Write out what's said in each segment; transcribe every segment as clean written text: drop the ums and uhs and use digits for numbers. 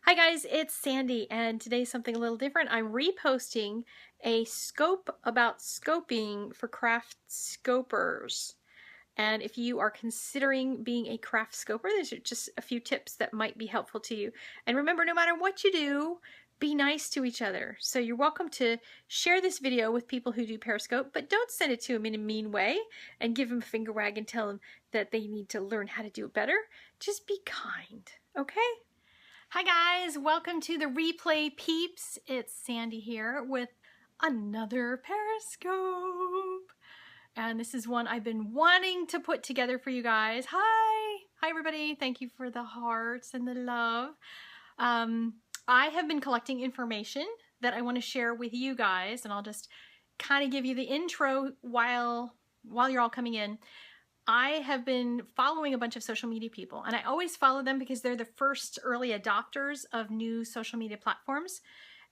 Hi guys, it's Sandy, and today's something a little different. I'm reposting a scope about scoping for CraftScopers. And if you are considering being a craft scoper, there's just a few tips that might be helpful to you. And remember, no matter what you do, be nice to each other. So you're welcome to share this video with people who do Periscope, but don't send it to them in a mean way and give them a finger wag and tell them that they need to learn how to do it better. Just be kind, okay? Hi guys, welcome to the replay peeps. It's Sandy here with another Periscope. And this is one I've been wanting to put together for you guys. Hi everybody. Thank you for the hearts and the love. I have been collecting information that I want to share with you guys, and I'll just kind of give you the intro while you're all coming in. I have been following a bunch of social media people, and I always follow them because they're the first early adopters of new social media platforms,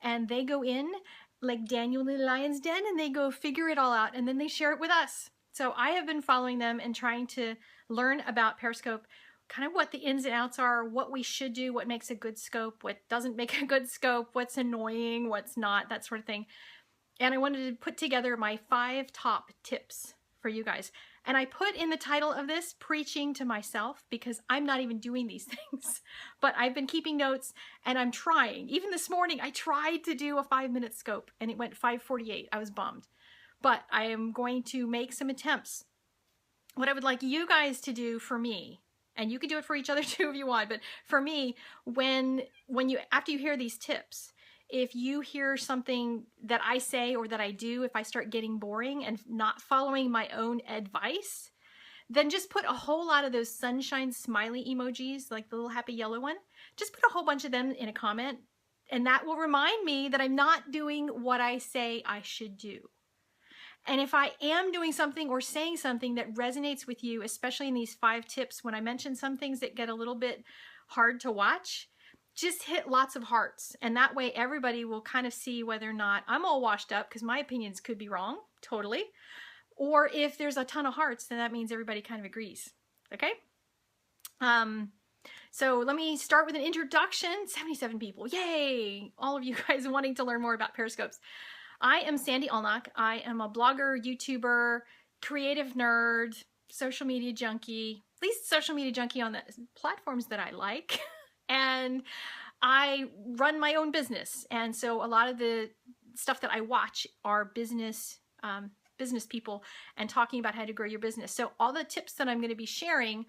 and they go in like Daniel in the Lion's Den and they go figure it all out, and then they share it with us. So I have been following them and trying to learn about Periscope, kind of what the ins and outs are, what we should do, what makes a good scope, what doesn't make a good scope, what's annoying, what's not, that sort of thing. And I wanted to put together my 5 top tips for you guys. And I put in the title of this, Preaching to Myself, because I'm not even doing these things. But I've been keeping notes and I'm trying. Even this morning, I tried to do a 5-minute scope and it went 5:48. I was bummed. But I am going to make some attempts. What I would like you guys to do for me, and you can do it for each other too if you want, but for me, after you hear these tips, if you hear something that I say or that I do, if I start getting boring and not following my own advice, then just put a whole lot of those sunshine smiley emojis, like the little happy yellow one. Just put a whole bunch of them in a comment, and that will remind me that I'm not doing what I say I should do. And if I am doing something or saying something that resonates with you, especially in these 5 tips, when I mention some things that get a little bit hard to watch, just hit lots of hearts, and that way everybody will kind of see whether or not I'm all washed up, because my opinions could be wrong, totally. Or if there's a ton of hearts, then that means everybody kind of agrees, okay? So let me start with an introduction. 77 people, yay! All of you guys wanting to learn more about Periscopes. I am Sandy Allnock. I am a blogger, YouTuber, creative nerd, social media junkie, at least social media junkie on the platforms that I like. And I run my own business, and so a lot of the stuff that I watch are business people and talking about how to grow your business. So all the tips that I'm going to be sharing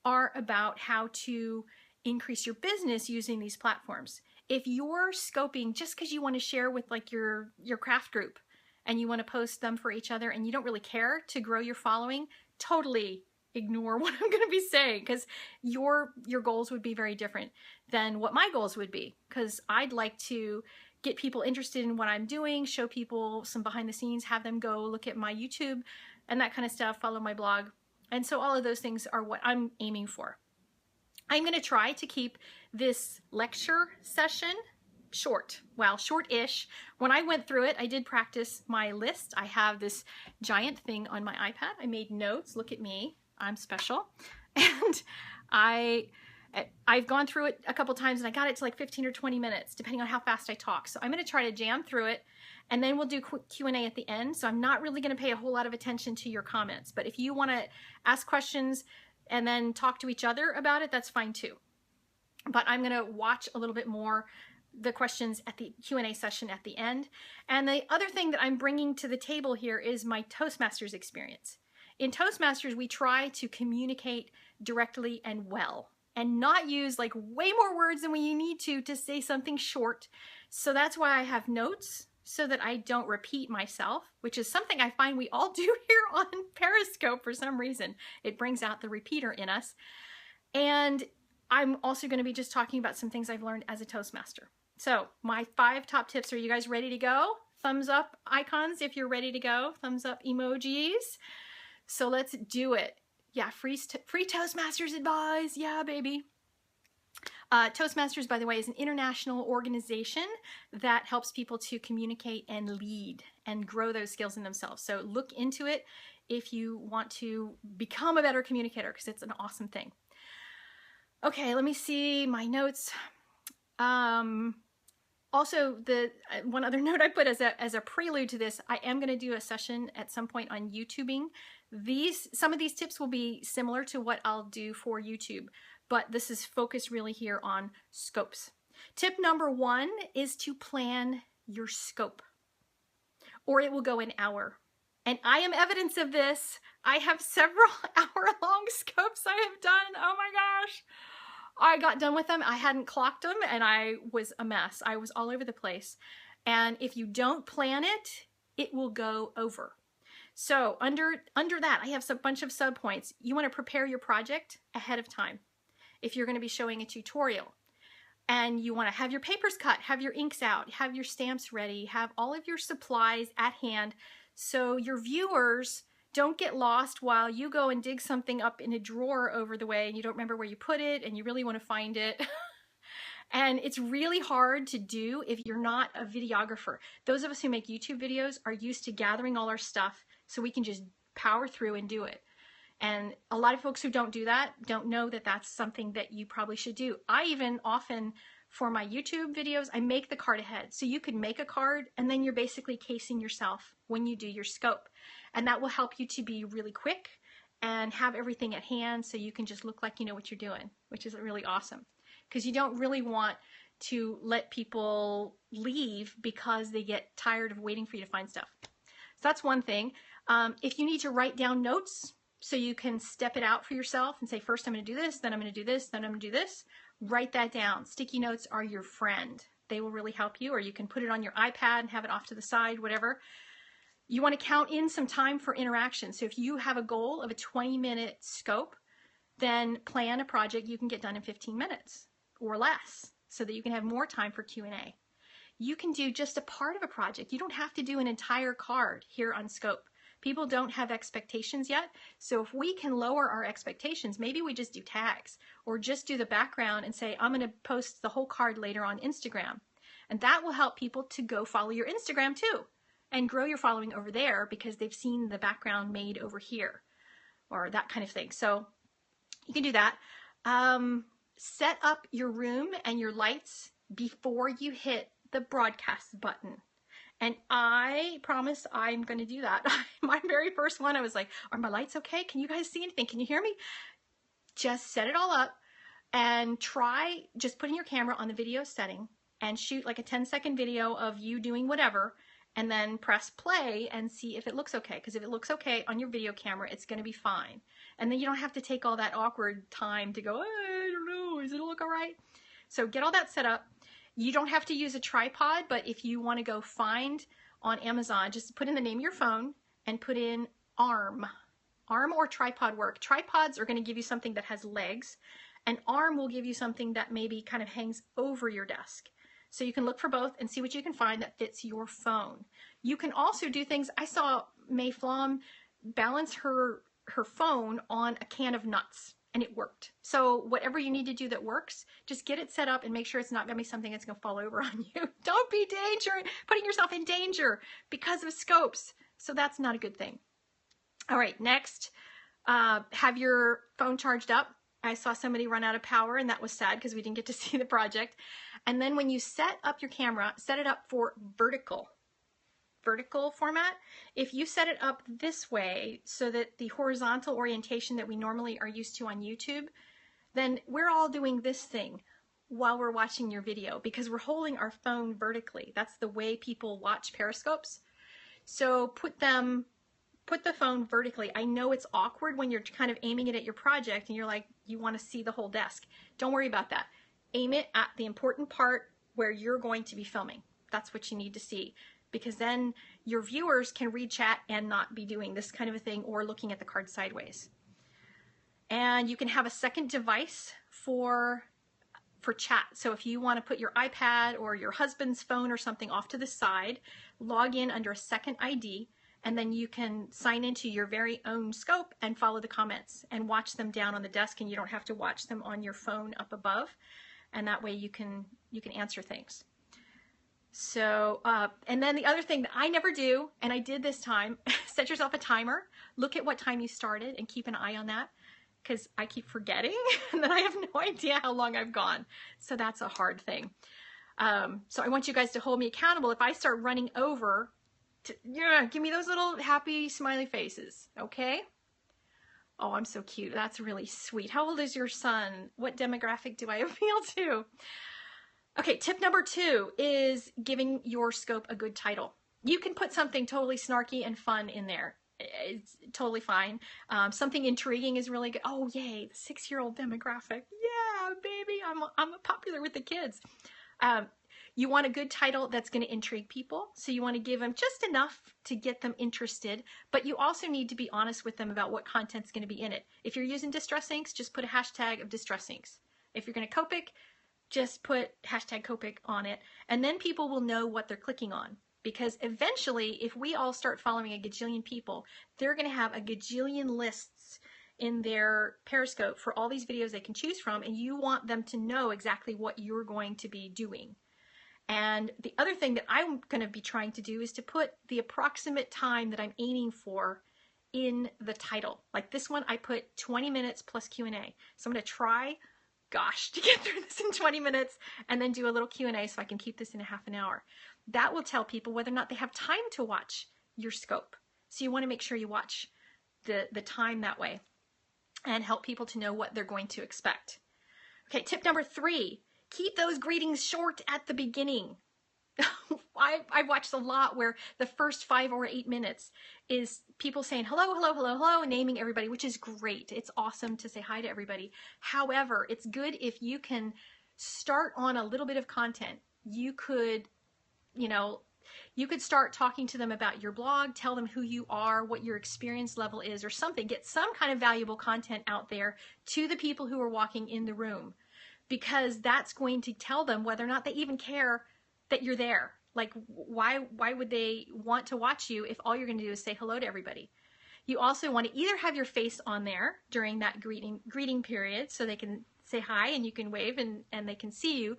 are about how to increase your business using these platforms. If you're scoping just because you want to share with like your craft group and you want to post them for each other and you don't really care to grow your following, totally ignore what I'm going to be saying, because your goals would be very different than what my goals would be, because I'd like to get people interested in what I'm doing, show people some behind the scenes, have them go look at my YouTube and that kind of stuff, follow my blog. And so all of those things are what I'm aiming for. I'm going to try to keep this lecture session short, well, short-ish. When I went through it, I did practice my list. I have this giant thing on my iPad. I made notes. Look at me. I'm special. And I've gone through it a couple times and I got it to like 15 or 20 minutes, depending on how fast I talk. So I'm going to try to jam through it, and then we'll do Q&A at the end. So I'm not really going to pay a whole lot of attention to your comments, but if you want to ask questions and then talk to each other about it, that's fine too. But I'm going to watch a little bit more the questions at the Q&A session at the end. And the other thing that I'm bringing to the table here is my Toastmasters experience. In Toastmasters, we try to communicate directly and well, and not use like way more words than we need to say something short. So that's why I have notes, so that I don't repeat myself, which is something I find we all do here on Periscope for some reason. It brings out the repeater in us. And I'm also going to be just talking about some things I've learned as a Toastmaster. So my 5 top tips. Are you guys ready to go? Thumbs up icons if you're ready to go. Thumbs up emojis. So let's do it. Yeah, free Toastmasters advice. Yeah, baby. Toastmasters, by the way, is an international organization that helps people to communicate and lead and grow those skills in themselves. So look into it if you want to become a better communicator, because it's an awesome thing. Okay, let me see my notes. Also, the one other note I put as a prelude to this, I am going to do a session at some point on YouTubing. Some of these tips will be similar to what I'll do for YouTube, but this is focused really here on scopes. Tip number 1 is to plan your scope, or it will go an hour. And I am evidence of this. I have several hour-long scopes I have done. Oh my gosh. I got done with them. I hadn't clocked them and I was a mess. I was all over the place. And if you don't plan it, it will go over. So under that, I have a bunch of subpoints. You want to prepare your project ahead of time. If you're going to be showing a tutorial and you want to have your papers cut, have your inks out, have your stamps ready, have all of your supplies at hand so your viewers don't get lost while you go and dig something up in a drawer over the way and you don't remember where you put it and you really want to find it. And it's really hard to do if you're not a videographer. Those of us who make YouTube videos are used to gathering all our stuff so we can just power through and do it. And a lot of folks who don't do that don't know that that's something that you probably should do. I even often, for my YouTube videos, I make the card ahead. So you could make a card and then you're basically casing yourself when you do your scope. And that will help you to be really quick and have everything at hand so you can just look like you know what you're doing, which is really awesome. Because you don't really want to let people leave because they get tired of waiting for you to find stuff. So that's one thing. If you need to write down notes so you can step it out for yourself and say, first I'm going to do this, then I'm going to do this, then I'm going to do this, write that down. Sticky notes are your friend. They will really help you, or you can put it on your iPad and have it off to the side, whatever. You want to count in some time for interaction. So if you have a goal of a 20-minute scope, then plan a project you can get done in 15 minutes or less so that you can have more time for Q&A. You can do just a part of a project. You don't have to do an entire card here on Scope. People don't have expectations yet. So if we can lower our expectations, maybe we just do tags or just do the background and say, I'm going to post the whole card later on Instagram. And that will help people to go follow your Instagram too and grow your following over there because they've seen the background made over here or that kind of thing. So you can do that. Set up your room and your lights before you hit the broadcast button. And I promise I'm going to do that. My very first one, I was like, are my lights okay? Can you guys see anything? Can you hear me? Just set it all up and try just putting your camera on the video setting and shoot like a 10-second video of you doing whatever and then press play and see if it looks okay. Because if it looks okay on your video camera, it's going to be fine. And then you don't have to take all that awkward time to go, I don't know, does it look all right? So get all that set up. You don't have to use a tripod, but if you want to go find on Amazon, just put in the name of your phone and put in arm. Arm or tripod work. Tripods are going to give you something that has legs, and arm will give you something that maybe kind of hangs over your desk. So you can look for both and see what you can find that fits your phone. You can also do things. I saw May Flom balance her phone on a can of nuts. And it worked. So whatever you need to do that works, just get it set up and make sure it's not going to be something that's going to fall over on you. Don't be putting yourself in danger because of scopes. So that's not a good thing. All right, next, have your phone charged up. I saw somebody run out of power and that was sad because we didn't get to see the project. And then when you set up your camera, set it up for vertical format. If you set it up this way so that the horizontal orientation that we normally are used to on YouTube, then we're all doing this thing while we're watching your video because we're holding our phone vertically. That's the way people watch Periscopes. So put the phone vertically. I know it's awkward when you're kind of aiming it at your project and you're like, you want to see the whole desk. Don't worry about that. Aim it at the important part where you're going to be filming. That's what you need to see. Because then your viewers can read chat and not be doing this kind of a thing or looking at the card sideways. And you can have a second device for chat. So if you want to put your iPad or your husband's phone or something off to the side, log in under a second ID, and then you can sign into your very own scope and follow the comments and watch them down on the desk, and you don't have to watch them on your phone up above. And that way you can answer things. So, and then the other thing that I never do, and I did this time, set yourself a timer, look at what time you started and keep an eye on that. because I keep forgetting and then I have no idea how long I've gone. So that's a hard thing. So I want you guys to hold me accountable. If I start running over, yeah, give me those little happy smiley faces, okay? Oh, I'm so cute. That's really sweet. How old is your son? What demographic do I appeal to? Okay, tip number 2 is giving your scope a good title. You can put something totally snarky and fun in there. It's totally fine. Something intriguing is really good. Oh, yay, the 6-year-old demographic. Yeah, baby, I'm popular with the kids. You want a good title that's going to intrigue people. So you want to give them just enough to get them interested, but you also need to be honest with them about what content's going to be in it. If you're using distress inks, just put a hashtag of distress inks. If you're going to Copic, just put hashtag Copic on it, and then people will know what they're clicking on. Because eventually, if we all start following a gajillion people, they're going to have a gajillion lists in their Periscope for all these videos they can choose from, and you want them to know exactly what you're going to be doing. And the other thing that I'm going to be trying to do is to put the approximate time that I'm aiming for in the title. Like this one, I put 20 minutes plus Q&A. So I'm going to try, gosh, to get through this in 20 minutes and then do a little Q&A so I can keep this in a half an hour. That will tell people whether or not they have time to watch your scope. So you want to make sure you watch the time that way and help people to know what they're going to expect. Okay, tip number 3. Keep those greetings short at the beginning. I've watched a lot where the first 5 or 8 minutes is people saying hello, hello, hello, hello, and naming everybody, which is great. It's awesome to say hi to everybody. However, it's good if you can start on a little bit of content. You could, you could start talking to them about your blog, tell them who you are, what your experience level is, or something. Get some kind of valuable content out there to the people who are walking in the room, because that's going to tell them whether or not they even care that you're there. Like, why would they want to watch you if all you're going to do is say hello to everybody? You also want to either have your face on there during that greeting period so they can say hi and you can wave and they can see you,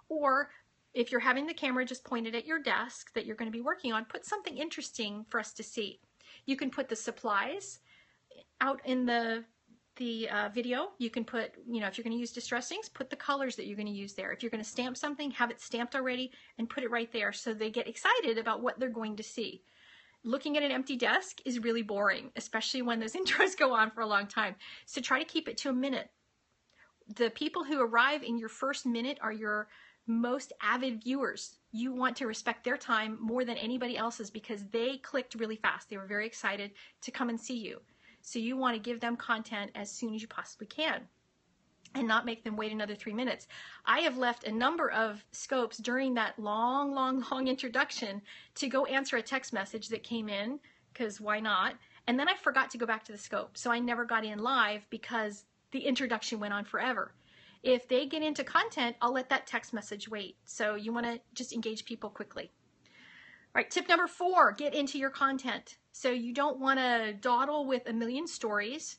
or if you're having the camera just pointed at your desk that you're going to be working on, put something interesting for us to see. You can put the supplies out in the video. You can put, if you're going to use distress inks, put the colors that you're going to use there. If you're going to stamp something, have it stamped already and put it right there so they get excited about what they're going to see. Looking at an empty desk is really boring, especially when those intros go on for a long time. So try to keep it to a minute. The people who arrive in your first minute are your most avid viewers. You want to respect their time more than anybody else's because they clicked really fast. They were very excited to come and see you. So you want to give them content as soon as you possibly can and not make them wait another 3 minutes. I have left a number of scopes during that long introduction to go answer a text message that came in, because why not? And then I forgot to go back to the scope. So I never got in live because the introduction went on forever. If they get into content, I'll let that text message wait. So you want to just engage people quickly. All right, tip number 4, get into your content. So you don't want to dawdle with a million stories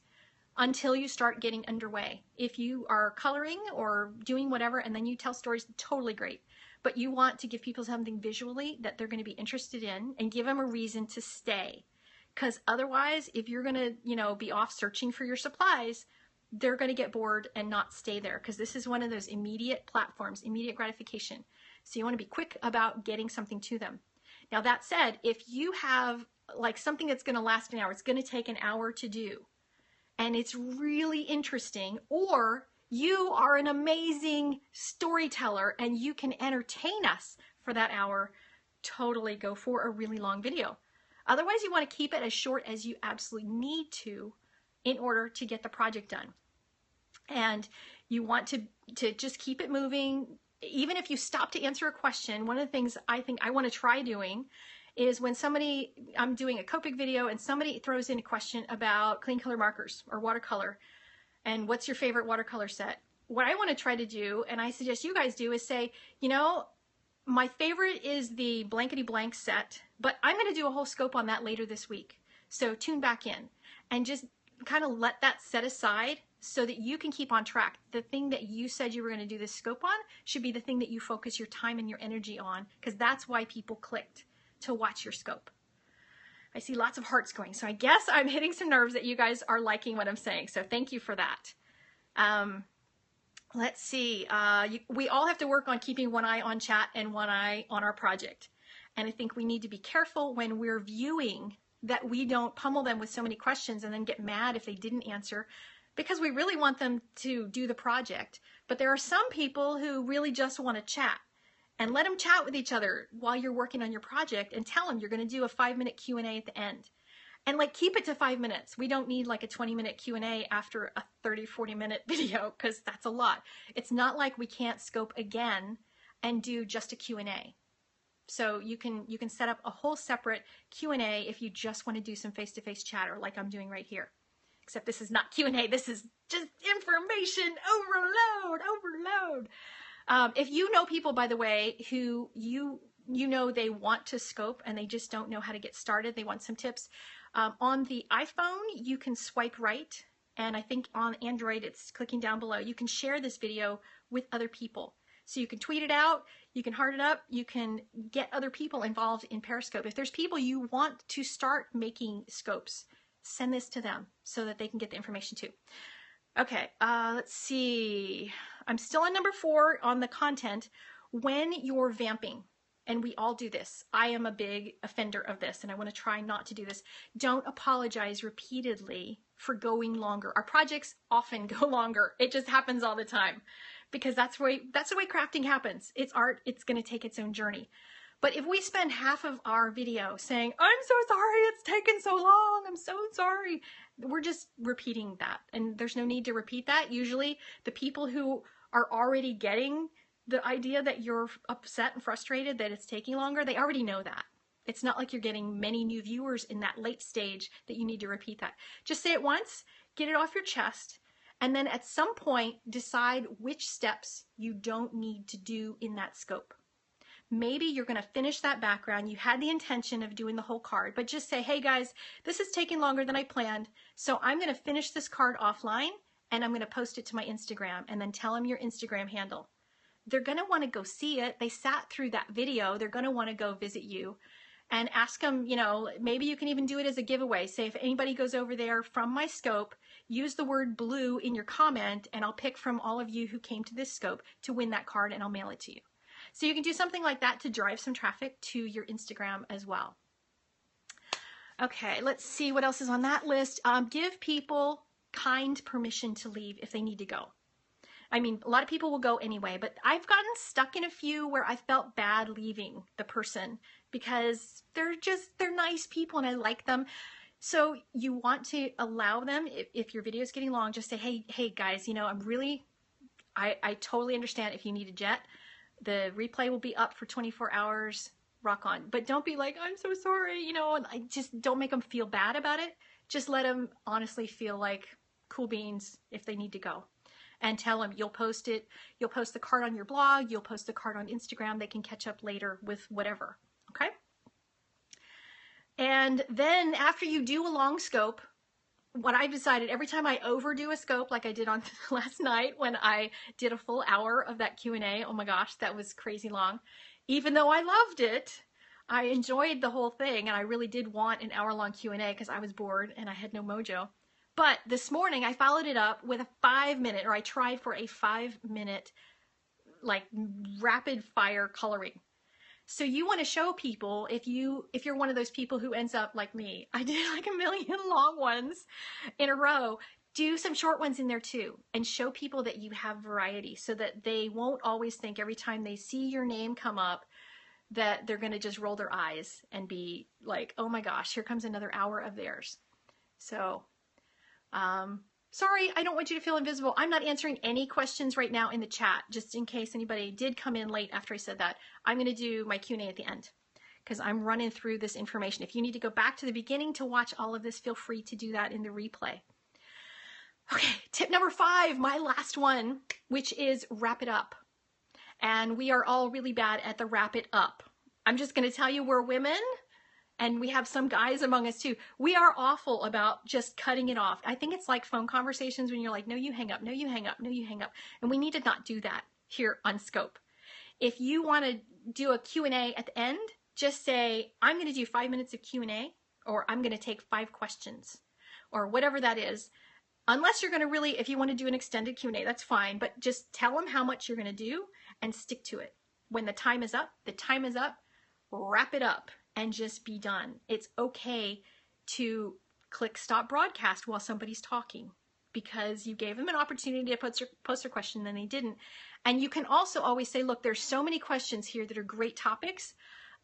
until you start getting underway. If you are coloring or doing whatever and then you tell stories, totally great. But you want to give people something visually that they're going to be interested in and give them a reason to stay. Because otherwise, if you're going to, be off searching for your supplies, they're going to get bored and not stay there, because this is one of those immediate platforms, immediate gratification. So you want to be quick about getting something to them. Now that said, if you have like something that's going to last an hour, it's going to take an hour to do, and it's really interesting, or you are an amazing storyteller and you can entertain us for that hour, totally go for a really long video. Otherwise, you want to keep it as short as you absolutely need to in order to get the project done. And you want to just keep it moving. Even if you stop to answer a question, one of the things I think I want to try doing is when I'm doing a Copic video and somebody throws in a question about clean color markers or watercolor, and what's your favorite watercolor set? What I want to try to do, and I suggest you guys do, is say, my favorite is the blankety blank set, but I'm going to do a whole scope on that later this week. So tune back in and just kind of let that set aside so that you can keep on track. The thing that you said you were going to do this scope on should be the thing that you focus your time and your energy on, because that's why people clicked to watch your scope. I see lots of hearts going. So I guess I'm hitting some nerves that you guys are liking what I'm saying. So thank you for that. Let's see. We all have to work on keeping one eye on chat and one eye on our project. And I think we need to be careful when we're viewing that we don't pummel them with so many questions and then get mad if they didn't answer, because we really want them to do the project. But there are some people who really just want to chat, and let them chat with each other while you're working on your project, and tell them you're going to do a 5-minute Q&A at the end. And like, keep it to 5 minutes. We don't need like a 20-minute Q&A after a 30-40-minute video, because that's a lot. It's not like we can't scope again and do just a Q&A. So you can set up a whole separate Q&A if you just want to do some face-to-face chatter like I'm doing right here. Except this is not Q&A, this is just information overload. If you know people, by the way, who you know they want to scope and they just don't know how to get started, they want some tips. On the iPhone, you can swipe right, and I think on Android, it's clicking down below. You can share this video with other people. So you can tweet it out, you can heart it up, you can get other people involved in Periscope. If there's people you want to start making scopes, send this to them so that they can get the information too. Okay, let's see. I'm still on number 4 on the content. When you're vamping, and we all do this. I am a big offender of this, and I want to try not to do this. Don't apologize repeatedly for going longer. Our projects often go longer. It just happens all the time, because that's the way crafting happens. It's art. It's going to take its own journey. But if we spend half of our video saying, I'm so sorry, it's taken so long, I'm so sorry, we're just repeating that. And there's no need to repeat that. Usually the people who are already getting the idea that you're upset and frustrated that it's taking longer, they already know that. It's not like you're getting many new viewers in that late stage that you need to repeat that. Just say it once, get it off your chest, and then at some point decide which steps you don't need to do in that scope. Maybe you're going to finish that background. You had the intention of doing the whole card, but just say, hey guys, this is taking longer than I planned, so I'm going to finish this card offline and I'm going to post it to my Instagram, and then tell them your Instagram handle. They're going to want to go see it. They sat through that video. They're going to want to go visit you and ask them, you know, maybe you can even do it as a giveaway. Say, if anybody goes over there from my scope, use the word blue in your comment, and I'll pick from all of you who came to this scope to win that card, and I'll mail it to you. So you can do something like that to drive some traffic to your Instagram as well. Okay, let's see what else is on that list. Give people kind permission to leave if they need to go. I mean, a lot of people will go anyway, but I've gotten stuck in a few where I felt bad leaving the person because they're nice people and I like them. So you want to allow them, if your video is getting long, just say, hey guys, you know, I totally understand if you need a jet. The replay will be up for 24 hours, rock on. But don't be like, I'm so sorry, you know, and I just don't make them feel bad about it. Just let them honestly feel like cool beans if they need to go. And tell them you'll post it, you'll post the card on your blog, you'll post the card on Instagram, they can catch up later with whatever, okay? And then after you do a long scope, what I've decided, every time I overdo a scope, like I did on last night when I did a full hour of that Q&A, oh my gosh, that was crazy long. Even though I loved it, I enjoyed the whole thing, and I really did want an hour-long Q&A because I was bored and I had no mojo. But this morning I followed it up with a 5-minute, or I tried for a 5-minute, like rapid fire coloring. So you want to show people, if you're one of those people who ends up like me, I did like a million long ones in a row, do some short ones in there too, and show people that you have variety so that they won't always think every time they see your name come up that they're going to just roll their eyes and be like, oh my gosh, here comes another hour of theirs. So, sorry, I don't want you to feel invisible. I'm not answering any questions right now in the chat, just in case anybody did come in late after I said that. I'm going to do my Q&A at the end because I'm running through this information. If you need to go back to the beginning to watch all of this, feel free to do that in the replay. Okay, tip number 5, my last one, which is wrap it up. And we are all really bad at the wrap it up. I'm just going to tell you, we're women. And we have some guys among us too. We are awful about just cutting it off. I think it's like phone conversations when you're like, no, you hang up, no, you hang up, no, you hang up. And we need to not do that here on Scope. If you want to do a Q&A at the end, just say, I'm going to do 5 minutes of Q&A, or I'm going to take 5 questions, or whatever that is. Unless you're going to really, if you want to do an extended Q&A, that's fine, but just tell them how much you're going to do and stick to it. When the time is up, the time is up, wrap it up and just be done. It's okay to click stop broadcast while somebody's talking because you gave them an opportunity to post their question and they didn't. And you can also always say, look, there's so many questions here that are great topics.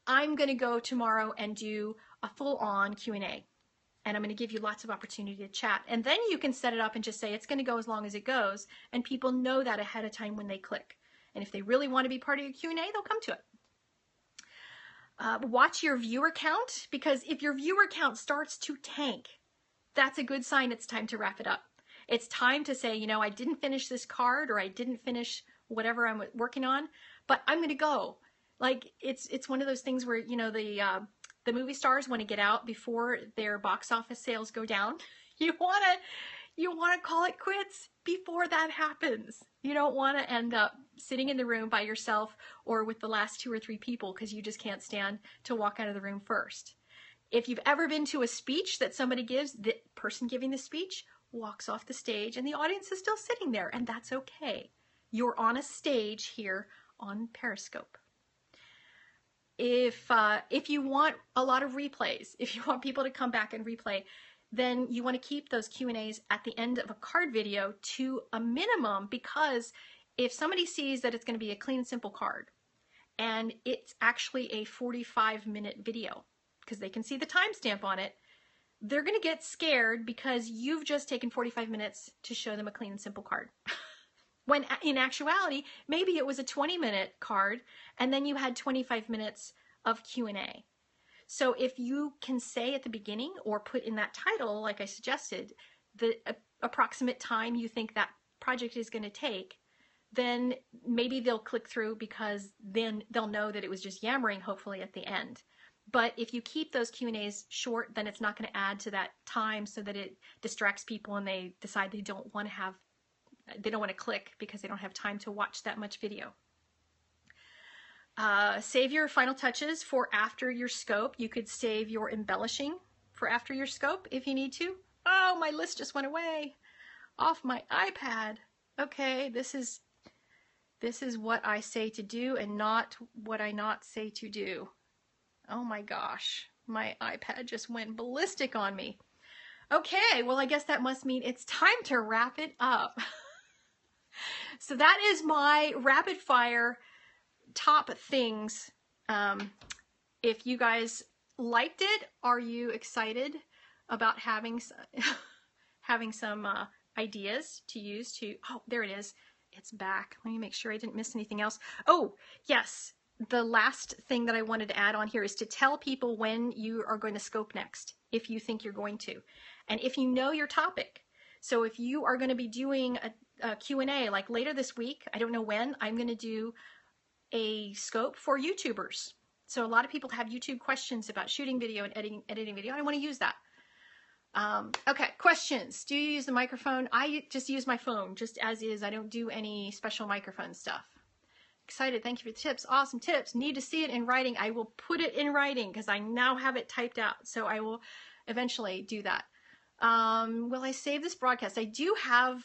I'm going to go tomorrow and do a full-on Q&A. And I'm going to give you lots of opportunity to chat. And then you can set it up and just say it's going to go as long as it goes. And people know that ahead of time when they click. And if they really want to be part of your Q&A, they'll come to it. Watch your viewer count, because if your viewer count starts to tank, that's a good sign it's time to wrap it up. It's time to say, you know, I didn't finish this card, or I didn't finish whatever I'm working on, but I'm going to go. Like, it's one of those things where, you know, the movie stars want to get out before their box office sales go down. You want to call it quits before that happens. You don't want to end up sitting in the room by yourself or with the last 2 or 3 people because you just can't stand to walk out of the room first. If you've ever been to a speech that somebody gives, the person giving the speech walks off the stage and the audience is still sitting there, and that's okay. You're on a stage here on Periscope. If you want a lot of replays, if you want people to come back and replay, then you want to keep those Q&As at the end of a card video to a minimum, because if somebody sees that it's going to be a clean and simple card and it's actually a 45-minute video, because they can see the timestamp on it, they're going to get scared because you've just taken 45 minutes to show them a clean and simple card. When in actuality, maybe it was a 20-minute card and then you had 25 minutes of Q&A. So if you can say at the beginning or put in that title, like I suggested, the approximate time you think that project is going to take, then maybe they'll click through, because then they'll know that it was just yammering, hopefully, at the end. But if you keep those Q&As short, then it's not going to add to that time so that it distracts people and they decide they don't want to click because they don't have time to watch that much video. Save your final touches for after your scope. You could save your embellishing for after your scope if you need to. Oh, my list just went away off my iPad. Okay, this is what I say to do and not what I not say to do. Oh my gosh, my iPad just went ballistic on me. Okay, well, I guess that must mean it's time to wrap it up. So that is my rapid fire top things. If you guys liked it, are you excited about having some ideas to use to, oh, there it is. It's back. Let me make sure I didn't miss anything else. Oh, yes. The last thing that I wanted to add on here is to tell people when you are going to scope next, if you think you're going to, and if you know your topic. So if you are going to be doing a Q&A, like later this week, I don't know when, I'm going to do a scope for YouTubers. So a lot of people have YouTube questions about shooting video and editing video. I want to use that. Okay, questions. Do you use the microphone? I just use my phone, just as is. I don't do any special microphone stuff. Excited. Thank you for the tips. Awesome tips. Need to see it in writing. I will put it in writing because I now have it typed out. So I will eventually do that. Will I save this broadcast? I do have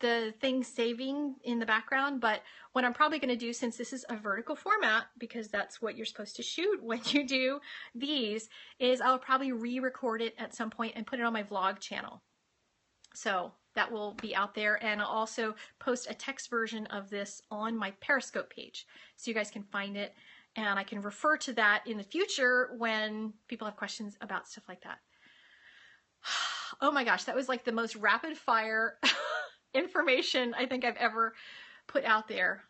the thing saving in the background, but what I'm probably going to do, since this is a vertical format, because that's what you're supposed to shoot when you do these, is I'll probably re-record it at some point and put it on my vlog channel. So that will be out there, and I'll also post a text version of this on my Periscope page so you guys can find it, and I can refer to that in the future when people have questions about stuff like that. Oh my gosh, that was like the most rapid fire information I think I've ever put out there.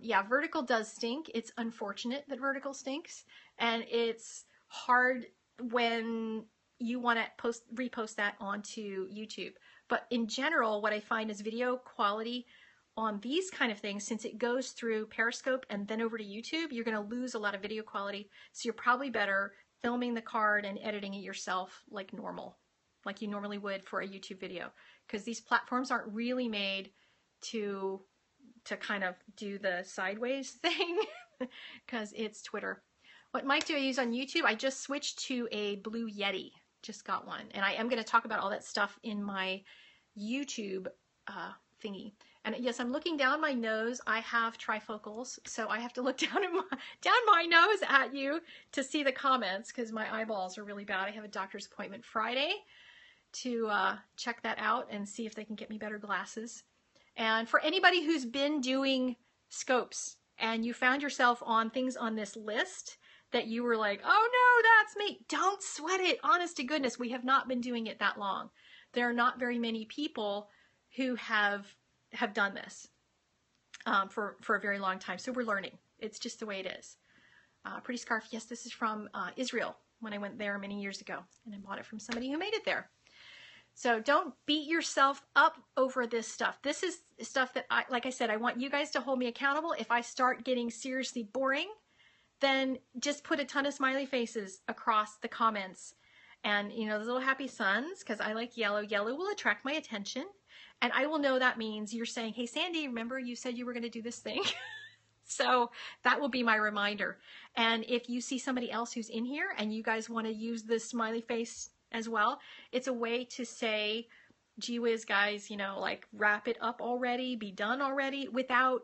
Yeah, vertical does stink. It's unfortunate that vertical stinks, and it's hard when you want to repost that onto YouTube. But in general, what I find is video quality on these kind of things, since it goes through Periscope and then over to YouTube, you're going to lose a lot of video quality. So you're probably better filming the card and editing it yourself like normal, like you normally would for a YouTube video, because these platforms aren't really made to kind of do the sideways thing because it's Twitter. What mic do I use on YouTube? I just switched to a Blue Yeti. Just got one. And I am going to talk about all that stuff in my YouTube thingy. And yes, I'm looking down my nose. I have trifocals, so I have to look down my nose at you to see the comments because my eyeballs are really bad. I have a doctor's appointment Friday to check that out and see if they can get me better glasses. And for anybody who's been doing scopes and you found yourself on things on this list that you were like, oh no, that's me, don't sweat it. Honest to goodness, we have not been doing it that long. There are not very many people who have done this for a very long time. So we're learning. It's just the way it is. Pretty scarf. Yes, this is from Israel when I went there many years ago, and I bought it from somebody who made it there. So don't beat yourself up over this stuff. This is stuff that like I said, I want you guys to hold me accountable. If I start getting seriously boring, then just put a ton of smiley faces across the comments. And, you know, the little happy suns, because I like yellow. Yellow will attract my attention. And I will know that means you're saying, hey, Sandy, remember you said you were going to do this thing? So that will be my reminder. And if you see somebody else who's in here and you guys want to use the smiley face as well, it's a way to say, gee whiz, guys, you know, like wrap it up already, be done already, without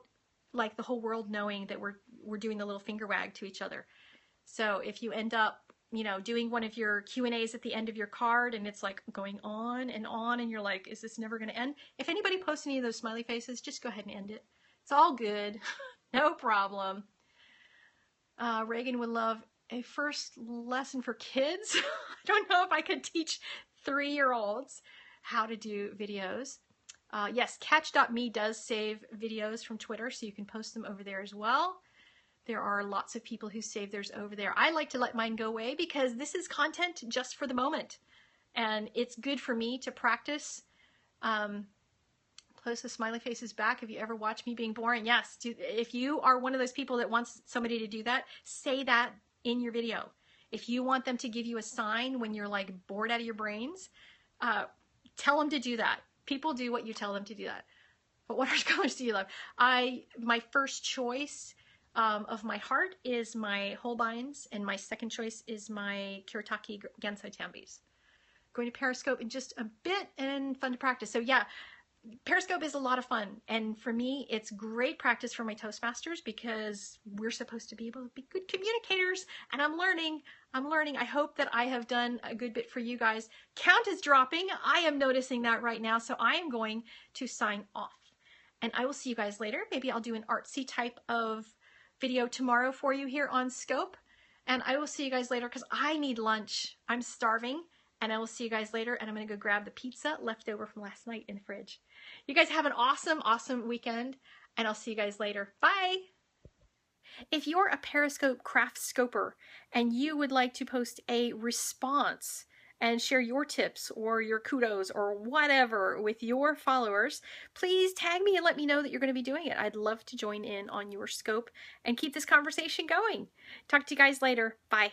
like the whole world knowing that we're doing the little finger wag to each other. So if you end up, you know, doing one of your Q&As at the end of your card and it's like going on and you're like, is this never going to end? If anybody posts any of those smiley faces, just go ahead and end it. It's all good. No problem. Reagan would love a first lesson for kids. I don't know if I could teach 3-year-olds how to do videos. Yes, catch.me does save videos from Twitter, so you can post them over there as well. There are lots of people who save theirs over there. I like to let mine go away because this is content just for the moment. And it's good for me to practice. Close the smiley faces back. Have you ever watched me being boring? Yes. If you are one of those people that wants somebody to do that, say that in your video. If you want them to give you a sign when you're like bored out of your brains, tell them to do that. People do what you tell them to do that. But what colors do you love? My first choice of my heart is my Holbeins, and my second choice is my Kiritaki Gensai Tambis. Going to Periscope in just a bit and fun to practice. So yeah, Periscope is a lot of fun, and for me it's great practice for my Toastmasters because we're supposed to be able to be good communicators, and I'm learning. I hope that I have done a good bit for you guys. Count is dropping. I am noticing that right now, so I am going to sign off, and I will see you guys later. Maybe I'll do an artsy type of video tomorrow for you here on Scope, and I will see you guys later because I need lunch. I'm starving. And I will see you guys later, and I'm going to go grab the pizza left over from last night in the fridge. You guys have an awesome, awesome weekend, and I'll see you guys later. Bye! If you're a Periscope CraftScoper and you would like to post a response and share your tips or your kudos or whatever with your followers, please tag me and let me know that you're going to be doing it. I'd love to join in on your scope and keep this conversation going. Talk to you guys later. Bye.